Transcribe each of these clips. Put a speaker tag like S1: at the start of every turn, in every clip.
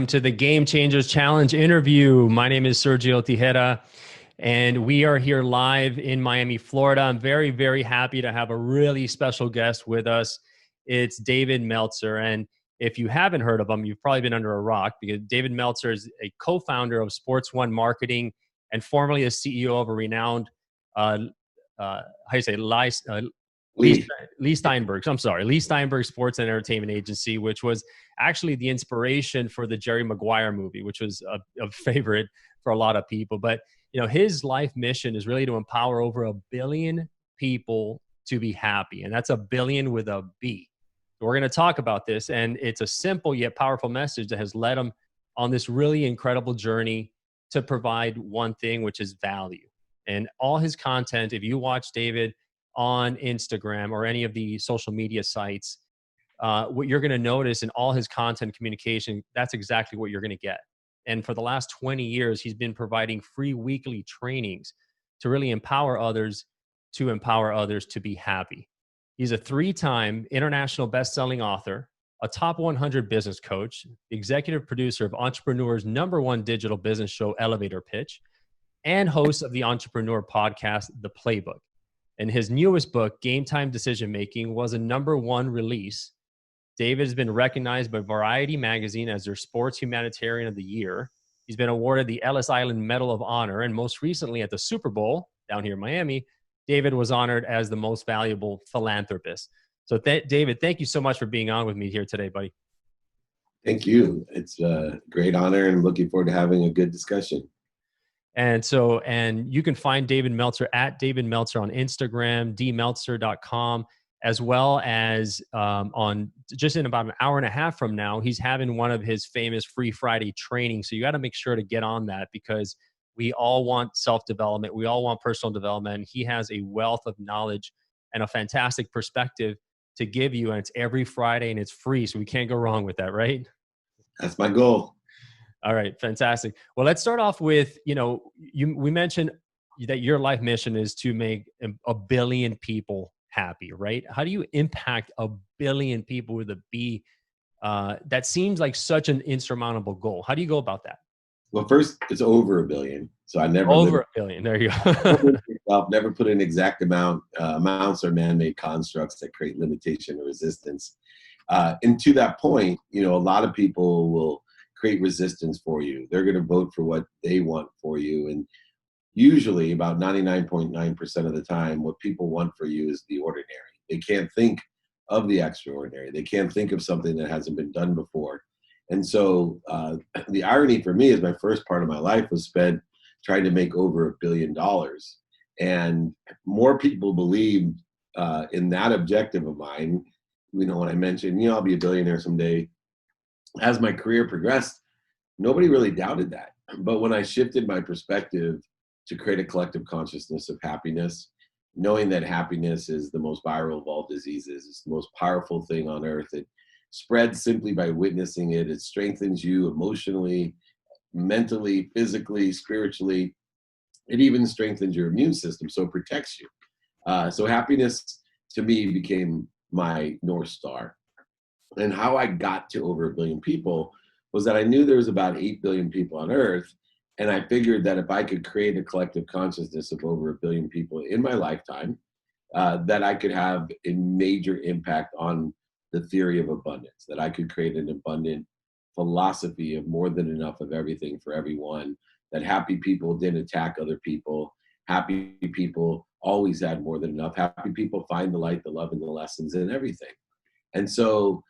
S1: To the Game Changers Challenge interview. My name is Sergio Tigera, and we are here live in Miami, Florida. I'm very, very happy to have a really special guest with us. It's David Meltzer. And if you haven't heard of him, you've probably been under a rock, because David Meltzer is a co-founder of Sports One Marketing and formerly a CEO of a renowned, how you say, Leigh Steinberg. I'm sorry, Leigh Steinberg Sports Entertainment Agency, which was actually the inspiration for the Jerry Maguire movie, which was a favorite for a lot of people. But his life mission is really to empower over 1 billion people to be happy, and that's 1 billion with a B. So we're going to talk about this, and it's a simple yet powerful message that has led him on this really incredible journey to provide one thing, which is value. And all his content, if you watch David on Instagram or any of the social media sites, what you're going to notice in all his content communication, that's exactly what you're going to get. And for the last 20 years, he's been providing free weekly trainings to really empower others to be happy. He's a 3-time international best-selling author, a top 100 business coach, the executive producer of Entrepreneur's #1 digital business show, Elevator Pitch, and host of the entrepreneur podcast, The Playbook. And his newest book, Game Time Decision Making, was a #1 release. David has been recognized by Variety magazine as their Sports Humanitarian of the Year. He's been awarded the Ellis Island Medal of Honor. And most recently at the Super Bowl down here in Miami, David was honored as the Most Valuable Philanthropist. So David, thank you so much for being on with me here today, buddy.
S2: Thank you. It's a great honor, and I'm looking forward to having a good discussion.
S1: And you can find David Meltzer at David Meltzer on Instagram, dmeltzer.com, as well as on just in about an hour and a half from now, he's having one of his famous Free Friday trainings. So you got to make sure to get on that, because we all want self-development. We all want personal development. He has a wealth of knowledge and a fantastic perspective to give you. And it's every Friday and it's free. So we can't go wrong with that, right?
S2: That's my goal.
S1: All right, fantastic. Well, let's start off with, we mentioned that your life mission is to make 1 billion people happy, right? How do you impact 1 billion people with a B? That seems like such an insurmountable goal. How do you go about that?
S2: Well, first, it's over 1 billion. So I never
S1: over 1 billion. There you go.
S2: Never put an exact amount. Amounts are man-made constructs that create limitation or resistance. And to that point, a lot of people will create resistance for you. They're going to vote for what they want for you. And usually about 99.9% of the time, what people want for you is the ordinary. They can't think of the extraordinary. They can't think of something that hasn't been done before. And so the irony for me is my first part of my life was spent trying to make over $1 billion. And more people believed in that objective of mine. When I mentioned, I'll be a billionaire someday. As my career progressed, nobody really doubted that. But when I shifted my perspective to create a collective consciousness of happiness, knowing that happiness is the most viral of all diseases, it's the most powerful thing on earth. It spreads simply by witnessing it. It strengthens you emotionally, mentally, physically, spiritually. It even strengthens your immune system, so it protects you. So happiness, to me, became my North Star. And how I got to over 1 billion people was that I knew there was about 8 billion people on Earth. And I figured that if I could create a collective consciousness of over 1 billion people in my lifetime, that I could have a major impact on the theory of abundance, that I could create an abundant philosophy of more than enough of everything for everyone, that happy people didn't attack other people. Happy people always had more than enough. Happy people find the light, the love, and the lessons in everything. And so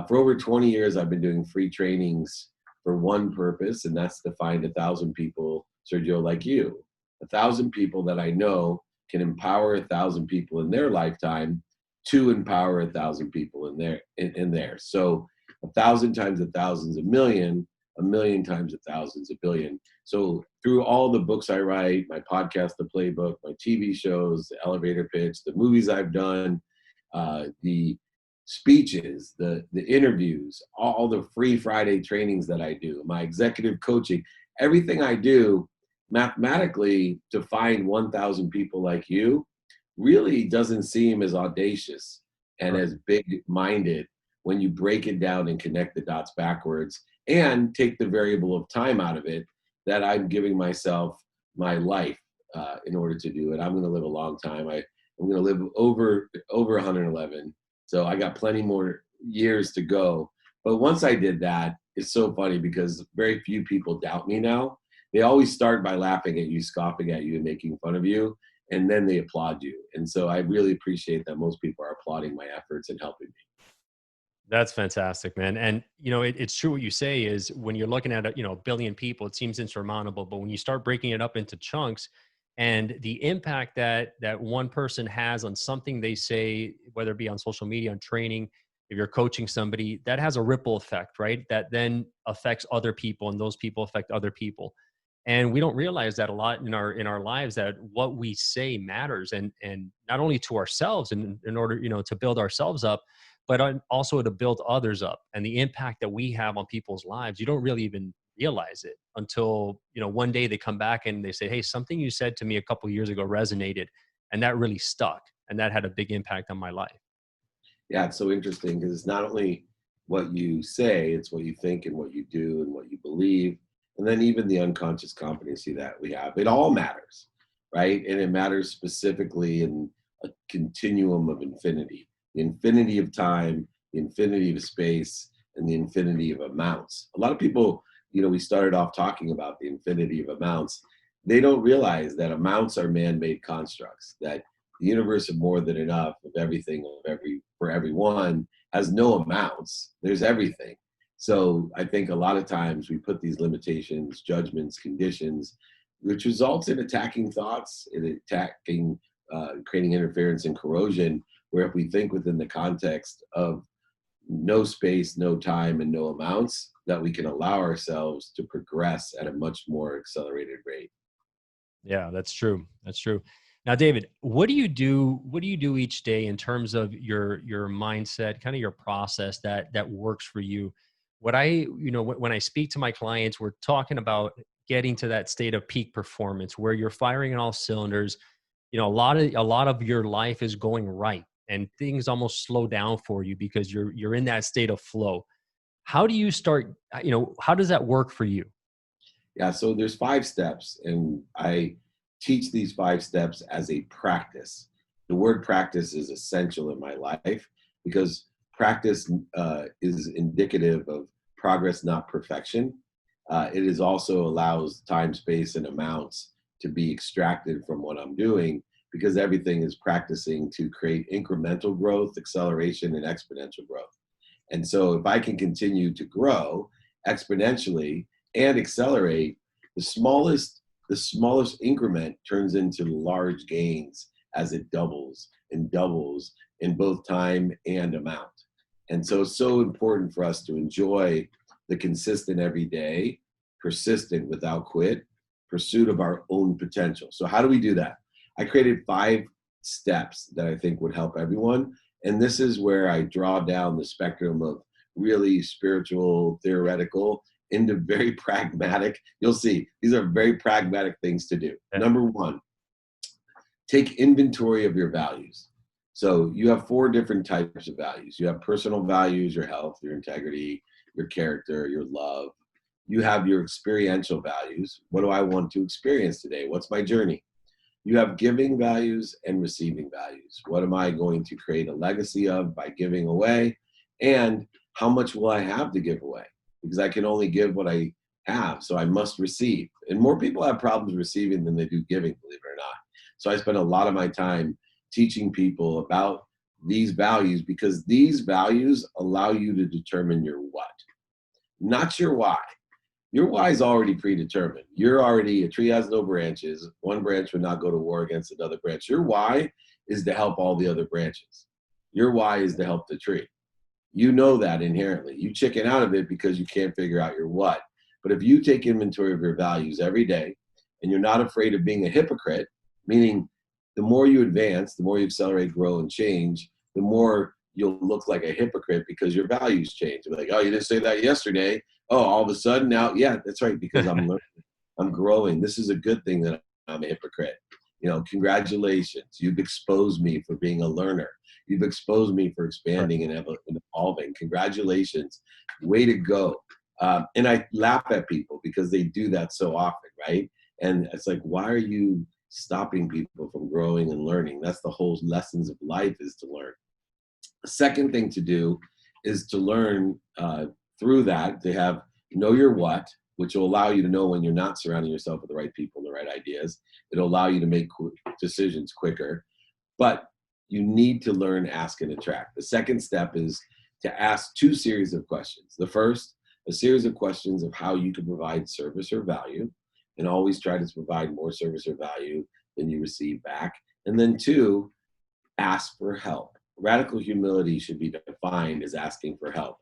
S2: for over 20 years, I've been doing free trainings for one purpose, and that's to find 1,000 people, Sergio, like you, 1,000 people that I know can empower 1,000 people in their lifetime to empower 1,000 people in theirs. So 1,000 times 1,000 is 1 million, 1 million times 1,000 is 1 billion. So through all the books I write, my podcast, The Playbook, my TV shows, the Elevator Pitch, the movies I've done, the speeches, the interviews, all the free Friday trainings that I do, my executive coaching, everything I do mathematically to find 1,000 people like you really doesn't seem as audacious and as big-minded when you break it down and connect the dots backwards and take the variable of time out of it that I'm giving myself my life in order to do it. I'm going to live a long time. I'm going to live over 111. So I got plenty more years to go. But once I did that, it's so funny because very few people doubt me now. They always start by laughing at you, scoffing at you, and making fun of you, and then they applaud you. And so I really appreciate that most people are applauding my efforts and helping me.
S1: That's fantastic, man. And it's true what you say is when you're looking at a billion people, it seems insurmountable. But when you start breaking it up into chunks, and the impact that one person has on something they say, whether it be on social media, on training, if you're coaching somebody, that has a ripple effect, right? That then affects other people, and those people affect other people. And we don't realize that a lot in our lives, that what we say matters, and not only to ourselves in order to build ourselves up, but also to build others up. And the impact that we have on people's lives, you don't really even realize it until one day they come back and they say, hey, something you said to me a couple of years ago resonated, and that really stuck, and that had a big impact on my life.
S2: Yeah, it's so interesting because it's not only what you say, it's what you think and what you do and what you believe. And then even the unconscious competency that we have, it all matters, right? And it matters specifically in a continuum of infinity, the infinity of time, the infinity of space, and the infinity of amounts. A lot of people, we started off talking about the infinity of amounts. They don't realize that amounts are man-made constructs, that the universe of more than enough of everything, for everyone has no amounts. There's everything. So I think a lot of times we put these limitations, judgments, conditions, which results in attacking thoughts, creating interference and corrosion, where if we think within the context of no space, no time, and no amounts, that we can allow ourselves to progress at a much more accelerated rate.
S1: Yeah, that's true. That's true. Now, David, what do you do each day in terms of your mindset, kind of your process that works for you? When I speak to my clients, we're talking about getting to that state of peak performance where you're firing on all cylinders. A lot of your life is going right, and things almost slow down for you because you're in that state of flow. How do you start? How does that work for you?
S2: Yeah, so there's 5 steps, and I teach these 5 steps as a practice. The word practice is essential in my life because practice is indicative of progress, not perfection. It is also allows time, space, and amounts to be extracted from what I'm doing, because everything is practicing to create incremental growth, acceleration, and exponential growth. And so if I can continue to grow exponentially and accelerate, the smallest increment turns into large gains as it doubles and doubles in both time and amount. And so it's so important for us to enjoy the consistent everyday, persistent without quit, pursuit of our own potential. So how do we do that? I created 5 steps that I think would help everyone. And this is where I draw down the spectrum of really spiritual, theoretical, into very pragmatic. You'll see, these are very pragmatic things to do. Yeah. Number 1, take inventory of your values. So you have 4 different types of values. You have personal values, your health, your integrity, your character, your love. You have your experiential values. What do I want to experience today? What's my journey? You have giving values and receiving values. What am I going to create a legacy of by giving away? And how much will I have to give away? Because I can only give what I have, so I must receive. And more people have problems receiving than they do giving, believe it or not. So I spend a lot of my time teaching people about these values, because these values allow you to determine your what, not your why. Your why is already predetermined. You're already, a tree has no branches. One branch would not go to war against another branch. Your why is to help all the other branches. Your why is to help the tree. You know that inherently. You chicken out of it because you can't figure out your what. But if you take inventory of your values every day, and you're not afraid of being a hypocrite, meaning the more you advance, the more you accelerate, grow, and change, the more you'll look like a hypocrite because your values change. You're like, oh, you didn't say that yesterday. Oh, all of a sudden now, yeah, that's right, because I'm learning, I'm growing. This is a good thing that I'm a hypocrite. Congratulations. You've exposed me for being a learner. You've exposed me for expanding and evolving. Congratulations. Way to go. And I laugh at people because they do that so often, right? And it's like, why are you stopping people from growing and learning? That's the whole lessons of life, is to learn. The second thing to do is to learn through that, to have know your what, which will allow you to know when you're not surrounding yourself with the right people and the right ideas. It'll allow you to make decisions quicker. But you need to learn, ask, and attract. The second step is to ask two series of questions. The first, a series of questions of how you can provide service or value, and always try to provide more service or value than you receive back. And then two, ask for help. Radical humility should be defined as asking for help.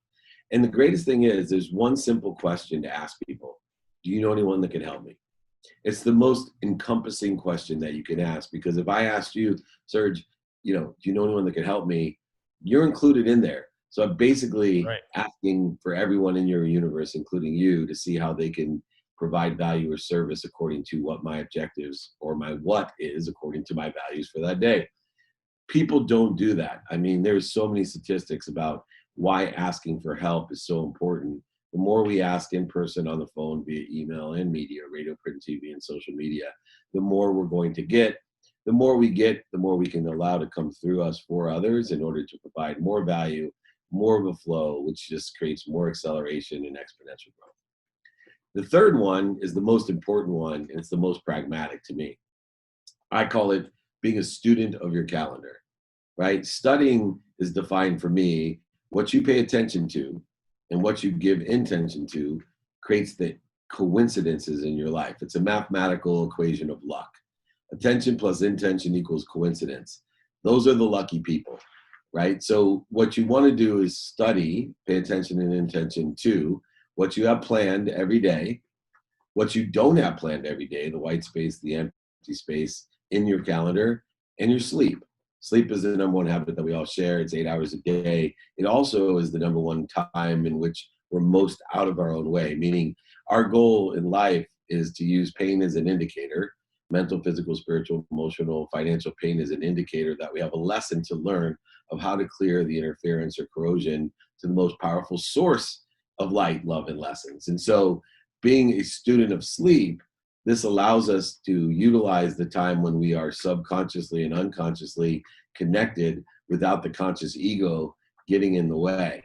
S2: And the greatest thing is, there's one simple question to ask people. Do you know anyone that can help me? It's the most encompassing question that you can ask, because if I asked you, Serge, do you know anyone that can help me? You're included in there. So I'm basically asking for everyone in your universe, including you, to see how they can provide value or service according to what my objectives or my what is according to my values for that day. People don't do that. I mean, there's so many statistics about why asking for help is so important. The more we ask in person, on the phone, via email and media, radio, print, TV, and social media, the more we're going to get. The more we get, the more we can allow to come through us for others in order to provide more value, more of a flow, which just creates more acceleration and exponential growth. The third one is the most important one, and it's the most pragmatic to me. I call it being a student of your calendar, right? Studying is defined for me, what you pay attention to and what you give intention to creates the coincidences in your life. It's a mathematical equation of luck. Attention plus intention equals coincidence. Those are the lucky people, right? So what you want to do is study, pay attention and intention to what you have planned every day, what you don't have planned every day, the white space, the empty space in your calendar, and your sleep. Sleep is the number one habit that we all share. It's 8 hours a day. It also is the number one time in which we're most out of our own way, meaning our goal in life is to use pain as an indicator. Mental, physical, spiritual, emotional, financial pain is an indicator that we have a lesson to learn of how to clear the interference or corrosion to the most powerful source of light, love, and lessons. And so being a student of sleep, this allows us to utilize the time when we are subconsciously and unconsciously connected without the conscious ego getting in the way.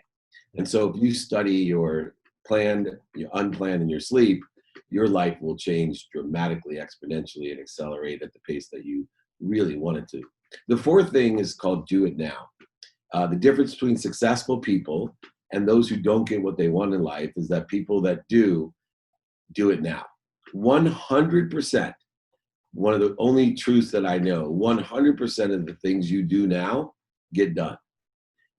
S2: And so if you study your planned, your unplanned, and your sleep, your life will change dramatically, exponentially, and accelerate at the pace that you really want it to. The fourth thing is called do it now. The difference between successful people and those who don't get what they want in life is that people that do it now. 100%, one of the only truths that I know, 100% of the things you do now get done.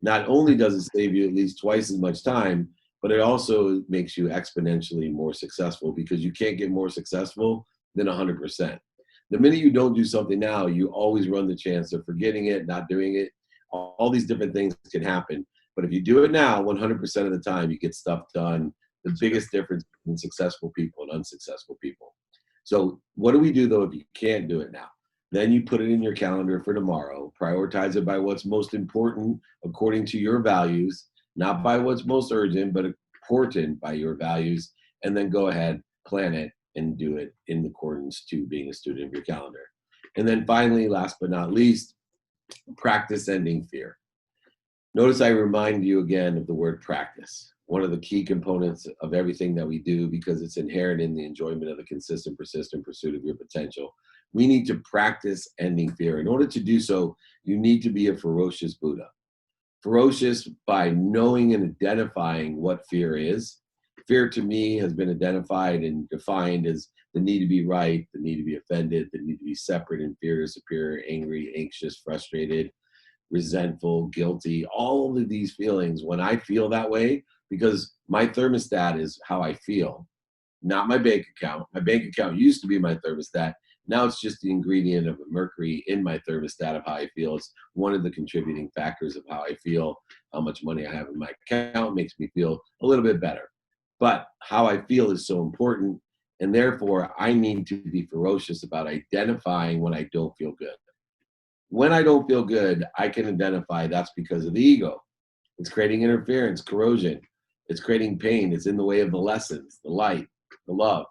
S2: Not only does it save you at least twice as much time, but it also makes you exponentially more successful, because you can't get more successful than 100%. The minute you don't do something now, you always run the chance of forgetting it, not doing it. All these different things can happen. But if you do it now, 100% of the time, you get stuff done. The biggest difference between successful people and unsuccessful people. So what do we do, though, if you can't do it now? Then you put it in your calendar for tomorrow. Prioritize it by what's most important according to your values, not by what's most urgent, but important by your values. And then go ahead, plan it, and do it in accordance to being a student of your calendar. And then finally, last but not least, practice ending fear. Notice I remind you again of the word practice, one of the key components of everything that we do, because it's inherent in the enjoyment of the consistent, persistent pursuit of your potential. We need to practice ending fear. In order to do so, you need to be a ferocious Buddha. Ferocious by knowing and identifying what fear is. Fear to me has been identified and defined as the need to be right, the need to be offended, the need to be separate, inferior, superior, angry, anxious, frustrated, resentful, guilty, all of these feelings. When I feel that way, because my thermostat is how I feel, not my bank account. My bank account used to be my thermostat. Now it's just the ingredient of mercury in my thermostat of how I feel. It's one of the contributing factors of how I feel. How much money I have in my account makes me feel a little bit better. But how I feel is so important, and therefore I need to be ferocious about identifying when I don't feel good. When I don't feel good, I can identify that's because of the ego. It's creating interference, corrosion. It's creating pain. It's in the way of the lessons, the light, the love.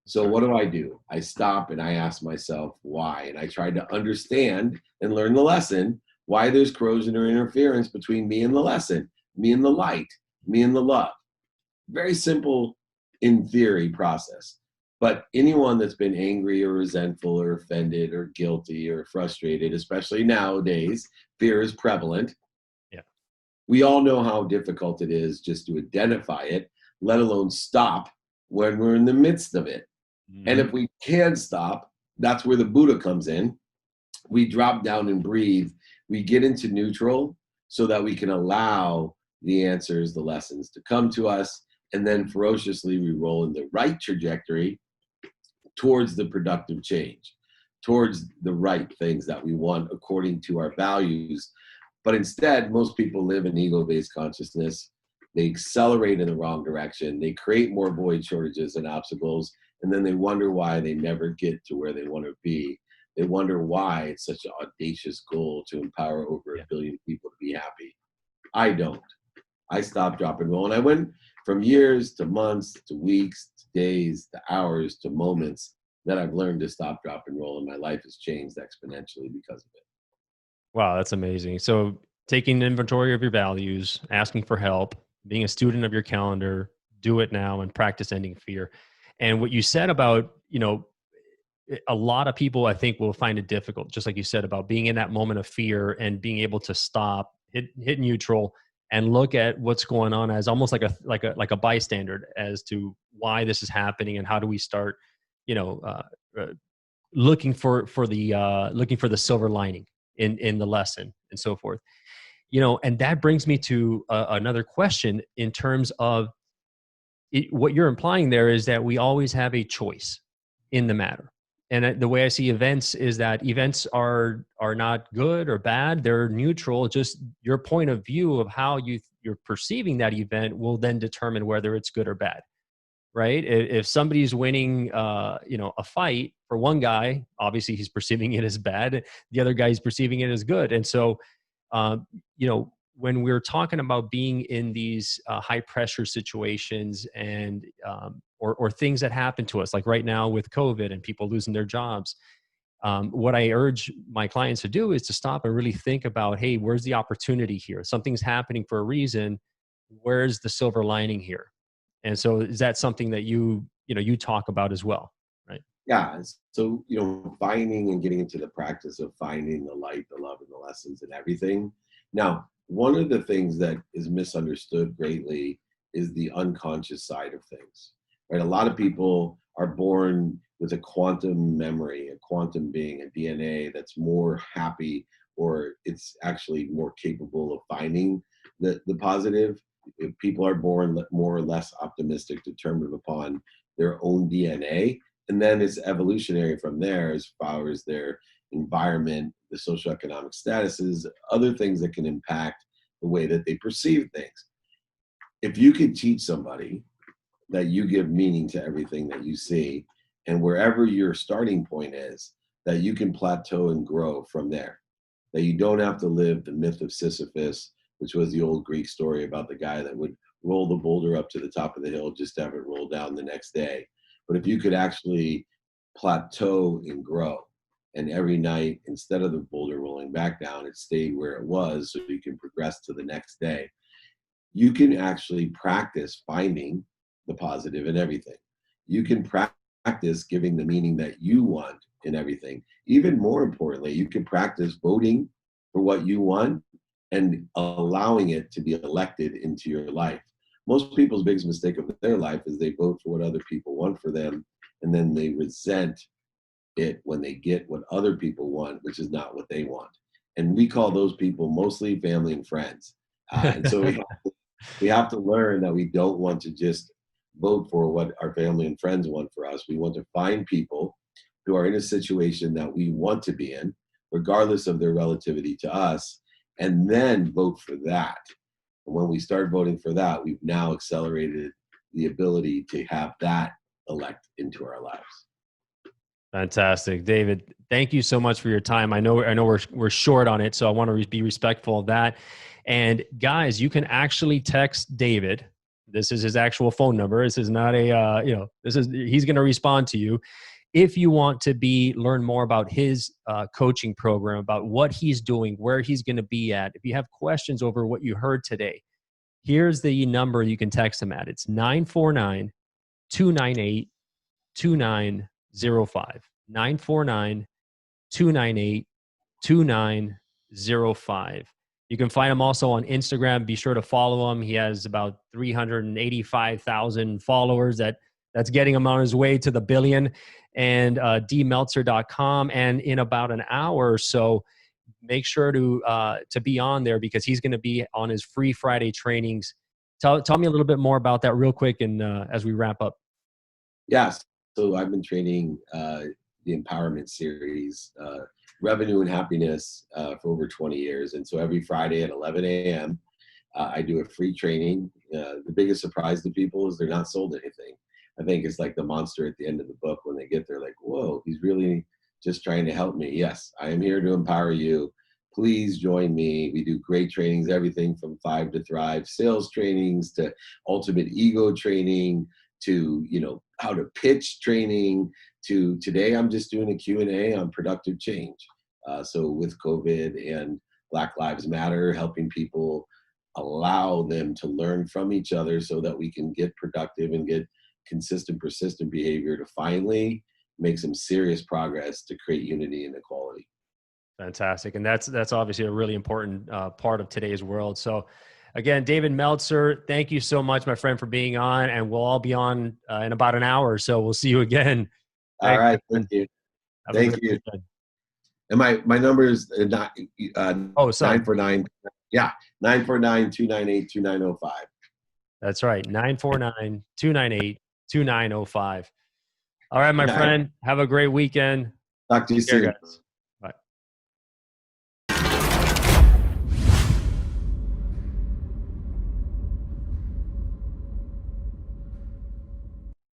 S2: So what do? I stop and I ask myself why. And I try to understand and learn the lesson, why there's corrosion or interference between me and the lesson, me and the light, me and the love. Very simple in theory process. But anyone that's been angry or resentful or offended or guilty or frustrated, especially nowadays, fear is prevalent.
S1: Yeah.
S2: We all know how difficult it is just to identify it, let alone stop when we're in the midst of it. Mm-hmm. And if we can stop, that's where the Buddha comes in. We drop down and breathe. We get into neutral so that we can allow the answers, the lessons to come to us. And then ferociously, we roll in the right trajectory towards the productive change, towards the right things that we want according to our values. But instead, most people live in ego-based consciousness. They accelerate in the wrong direction. They create more void shortages and obstacles. And then they wonder why they never get to where they want to be. They wonder why it's such an audacious goal to empower over 1 billion people to be happy. I don't. I stopped, drop, and roll. And I went from years to months to weeks to days to hours to moments that I've learned to stop, drop, and roll. And my life has changed exponentially because of it.
S1: Wow, that's amazing. So taking inventory of your values, asking for help, being a student of your calendar, do it now, and practice ending fear. And what you said about, a lot of people, I think, will find it difficult, just like you said, about being in that moment of fear and being able to stop, hit neutral, and look at what's going on as almost like a bystander as to why this is happening and how do we start, looking for the silver lining in the lesson and so forth. And that brings me to another question in terms of what you're implying there is that we always have a choice in the matter. And the way I see events is that events are not good or bad. They're neutral. Just your point of view of how you're perceiving that event will then determine whether it's good or bad, right? If somebody's winning, a fight, for one guy, obviously he's perceiving it as bad. The other guy is perceiving it as good. And so, when we're talking about being in these high pressure situations and or things that happen to us, like right now with COVID and people losing their jobs, what I urge my clients to do is to stop and really think about, hey, where's the opportunity here? Something's happening for a reason. Where's the silver lining here? And so is that something that you talk about as well, right?
S2: Yeah. So, finding and getting into the practice of finding the light, the love, and the lessons in everything. Now, one of the things that is misunderstood greatly is the unconscious side of things, right? A lot of people are born with a quantum memory, a quantum being, a DNA that's more happy, or it's actually more capable of finding the positive. If people are born more or less optimistic, determined upon their own DNA, and then it's evolutionary from there as far as their environment, the socioeconomic statuses, other things that can impact the way that they perceive things. If you could teach somebody that you give meaning to everything that you see, and wherever your starting point is, that you can plateau and grow from there, that you don't have to live the myth of Sisyphus, which was the old Greek story about the guy that would roll the boulder up to the top of the hill just to have it roll down the next day. But if you could actually plateau and grow, and every night, instead of the boulder rolling back down, it stayed where it was so you can progress to the next day, you can actually practice finding the positive in everything. You can practice giving the meaning that you want in everything. Even more importantly, you can practice voting for what you want and allowing it to be elected into your life. Most people's biggest mistake of their life is they vote for what other people want for them, and then they resent it when they get what other people want, which is not what they want. And we call those people mostly family and friends. And so we have to learn that we don't want to just vote for what our family and friends want for us. We want to find people who are in a situation that we want to be in, regardless of their relativity to us, and then vote for that. And when we start voting for that, we've now accelerated the ability to have that elect into our lives.
S1: Fantastic, David. Thank you so much for your time. I know we're short on it, so I want to be respectful of that. And guys, you can actually text David This is his actual phone number. This is not a, he's going to respond to you. If you want to learn more about his coaching program, about what he's doing, where he's going to be at, if you have questions over what you heard today, here's the number you can text him at. It's 949-298-2905. 949-298-2905. You can find him also on Instagram. Be sure to follow him. He has about 385,000 followers. That's getting him on his way to the billion. And dmeltzer.com. And in about an hour or so, make sure to be on there, because he's going to be on his free Friday trainings. Tell me a little bit more about that real quick, and as we wrap up.
S2: Yes. So I've been training the Empowerment Series, Revenue and Happiness, for over 20 years. And so every Friday at 11 a.m., I do a free training. The biggest surprise to people is they're not sold anything. I think it's like the monster at the end of the book. When they get there, like, whoa, he's really just trying to help me. Yes, I am here to empower you. Please join me. We do great trainings, everything from 5 to Thrive sales trainings to ultimate ego training to, how to pitch training to today. I'm just doing a Q&A on productive change. So with COVID and Black Lives Matter, helping people allow them to learn from each other so that we can get productive and get consistent, persistent behavior to finally make some serious progress to create unity and equality.
S1: Fantastic. And that's obviously a really important part of today's world. So again, David Meltzer, thank you so much, my friend, for being on, and we'll all be on in about an hour or so. We'll see you again.
S2: All right. Thank you. Thank you. Weekend. And my number is 949. Yeah. 949-298-2905.
S1: That's right. 949-298-2905. All right, my friend, have a great weekend.
S2: Talk to you soon. Guys.